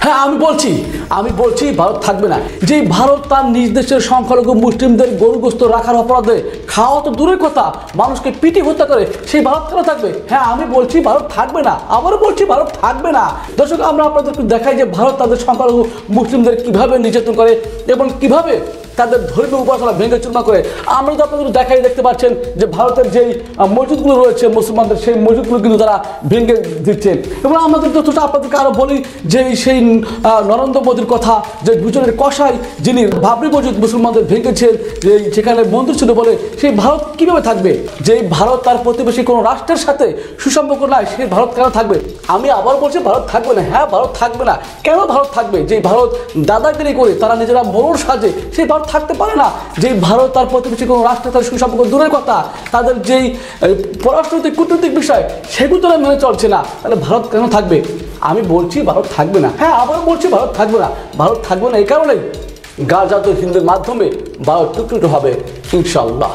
হ্যাঁ আমি বলছি ভারত থাকবে না। যে ভারত তার নিজ দেশের সংখ্যালঘু মুসলিমদের গরুগ্রস্ত রাখার অপরাধে খাওয়া তো দূরের কথা, মানুষকে পিটি হত্যা করে, সেই ভারত কেন থাকবে? হ্যাঁ আমি বলছি ভারত থাকবে না, আবারও বলছি ভারত থাকবে না। দর্শক, আমরা আপনাদেরকে দেখাই যে ভারত তাদের সংখ্যালঘু মুসলিমদের কিভাবে নির্যাতন করে এবং কিভাবে তাদের ধর্মীয় উপাসনা ভেঙে চুরমা করে। আমরা তো আপনাদের দেখতে পাচ্ছেন যে ভারতের যেই মসজিদগুলো রয়েছে মুসলমানদের, সেই মসজিদগুলো কিন্তু তারা ভেঙে দিচ্ছে। এবং আমাদের তথ্যটা আপনাদেরকে আরও বলি যে সেই নরেন্দ্র মোদীর কথা, যে গুজরের কসাই যিনি বাবরি মসজিদ মুসলমানদের ভেঙেছেন, যে যেখানে মন্দির ছিল বলে, সেই ভারত কীভাবে থাকবে? যেই ভারত তার প্রতিবেশী কোনো রাষ্ট্রের সাথে সুসম্পর্ক নাই, সেই ভারত কেন থাকবে? আমি আবার বলছি ভারত থাকবে না। হ্যাঁ ভারত থাকবে না। কেন ভারত থাকবে? যে ভারত দাদাগিরি করে তারা নিজেরা মোড়ল সাজে, সেই ভারত থাকতে পারে না। যে ভারত তার প্রতিবেশী কোনো রাষ্ট্রের সাথে সুসম্পর্ক দূরের কথা, তাদের যেই পররাষ্ট্রনৈতিক কূটনৈতিক বিষয় সেগুলো তারা মেনে চলছে না, তাহলে ভারত কেন থাকবে? আমি বলছি ভারত থাকবে না। হ্যাঁ আবার বলছি ভারত থাকবে না। ভারত থাকবে না এই কারণেই গাজাত হিন্দের মাধ্যমে ভারত টুকরো হবে ইনশাআল্লাহ।